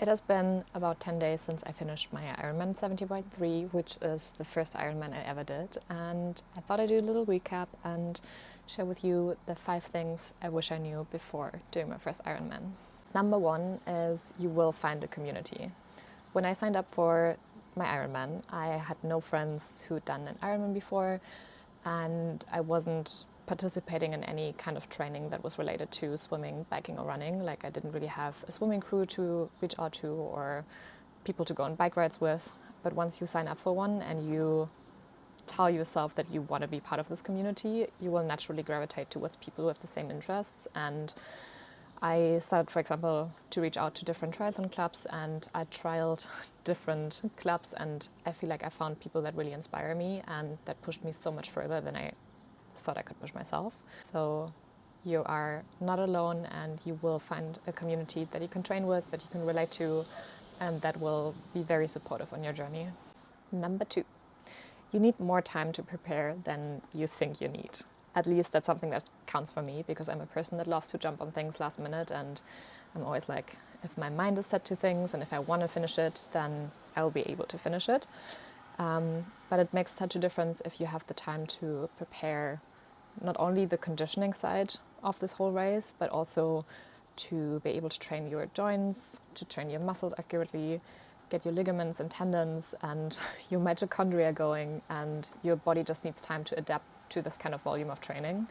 It has been about 10 days since I finished my Ironman 70.3, which is the first Ironman I ever did. And I thought I'd do a little recap and share with you the 5 things I wish I knew before doing my first Ironman. Number 1 is you will find a community. When I signed up for my Ironman, I had no friends who'd done an Ironman before, and I wasn't participating in any kind of training that was related to swimming, biking or running. Like I didn't really have a swimming crew to reach out to or people to go on bike rides with. But once you sign up for one and you tell yourself that you want to be part of this community, you will naturally gravitate towards people who have the same interests. And I started, for example, to reach out to different triathlon clubs, and I trialed different clubs, and I feel like I found people that really inspire me and that pushed me so much further than I thought I could push myself. So you are not alone, and you will find a community that you can train with, that you can relate to, and that will be very supportive on your journey. Number 2, you need more time to prepare than you think you need. At least that's something that counts for me, because I'm a person that loves to jump on things last minute, and I'm always like, if my mind is set to things and if I want to finish it, then I will be able to finish it. But it makes such a difference if you have the time to prepare not only the conditioning side of this whole race, but also to be able to train your joints, to train your muscles accurately, get your ligaments and tendons and your mitochondria going, and your body just needs time to adapt to this kind of volume of training.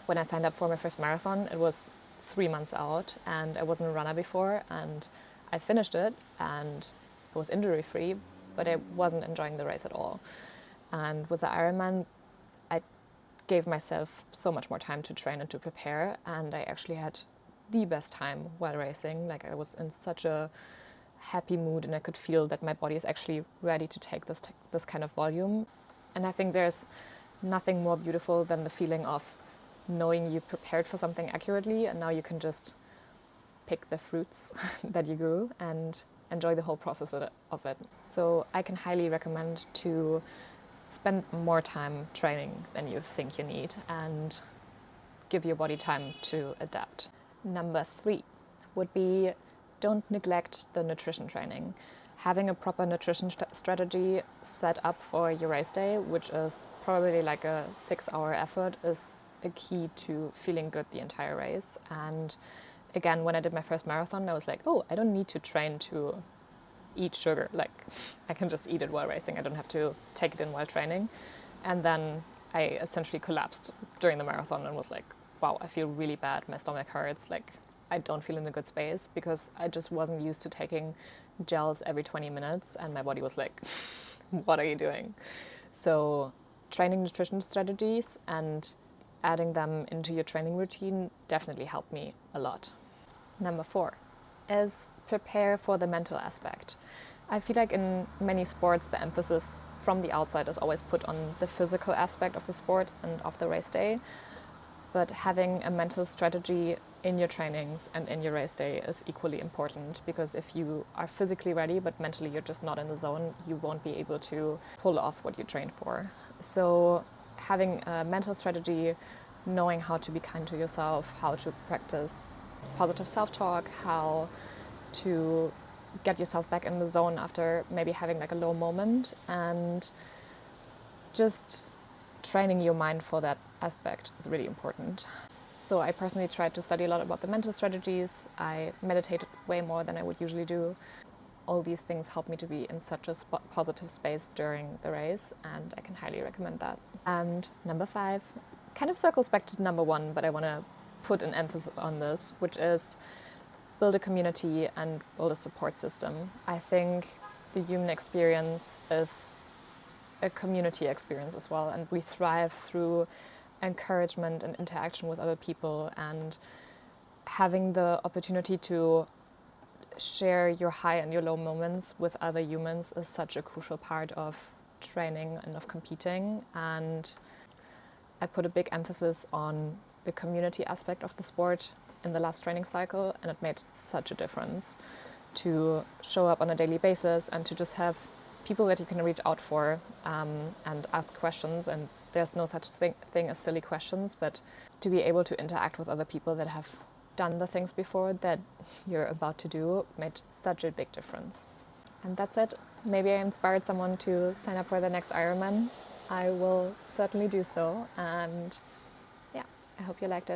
When I signed up for my first marathon, it was 3 months out, and I wasn't a runner before, and I finished it and I was injury-free, but I wasn't enjoying the race at all. And with the Ironman, I gave myself so much more time to train and to prepare, and I actually had the best time while racing. Like I was in such a happy mood, and I could feel that my body is actually ready to take this kind of volume. And I think there's nothing more beautiful than the feeling of knowing you prepared for something accurately, and now you can just pick the fruits that you grew and enjoy the whole process of it. So I can highly recommend to spend more time training than you think you need and give your body time to adapt. Number 3 would be, don't neglect the nutrition training. Having a proper nutrition strategy set up for your race day, which is probably like a 6-hour effort, is a key to feeling good the entire race. And again, when I did my first marathon, I was like, oh, I don't need to train to eat sugar. Like I can just eat it while racing. I don't have to take it in while training. And then I essentially collapsed during the marathon and was like, wow, I feel really bad. My stomach hurts. Like I don't feel in a good space, because I just wasn't used to taking gels every 20 minutes. And my body was like, what are you doing? So training nutrition strategies and adding them into your training routine definitely helped me a lot. Number 4 is prepare for the mental aspect. I feel like in many sports, the emphasis from the outside is always put on the physical aspect of the sport and of the race day. But having a mental strategy in your trainings and in your race day is equally important, because if you are physically ready but mentally you're just not in the zone, you won't be able to pull off what you trained for. So having a mental strategy, knowing how to be kind to yourself, how to practice positive self-talk, how to get yourself back in the zone after maybe having like a low moment, and just training your mind for that aspect is really important. So I personally tried to study a lot about the mental strategies. I meditated way more than I would usually do. All these things help me to be in such a positive space during the race, and I can highly recommend that. And number 5 kind of circles back to number 1, but I want to put an emphasis on this, which is build a community and build a support system. I think the human experience is a community experience as well, and we thrive through encouragement and interaction with other people, and having the opportunity to share your high and your low moments with other humans is such a crucial part of training and of competing. And I put a big emphasis on the community aspect of the sport in the last training cycle, and it made such a difference to show up on a daily basis and to just have people that you can reach out for and ask questions. And there's no such thing as silly questions, but to be able to interact with other people that have done the things before that you're about to do made such a big difference. And that's it. Maybe I inspired someone to sign up for the next Ironman. I will certainly do so. And yeah, I hope you liked it.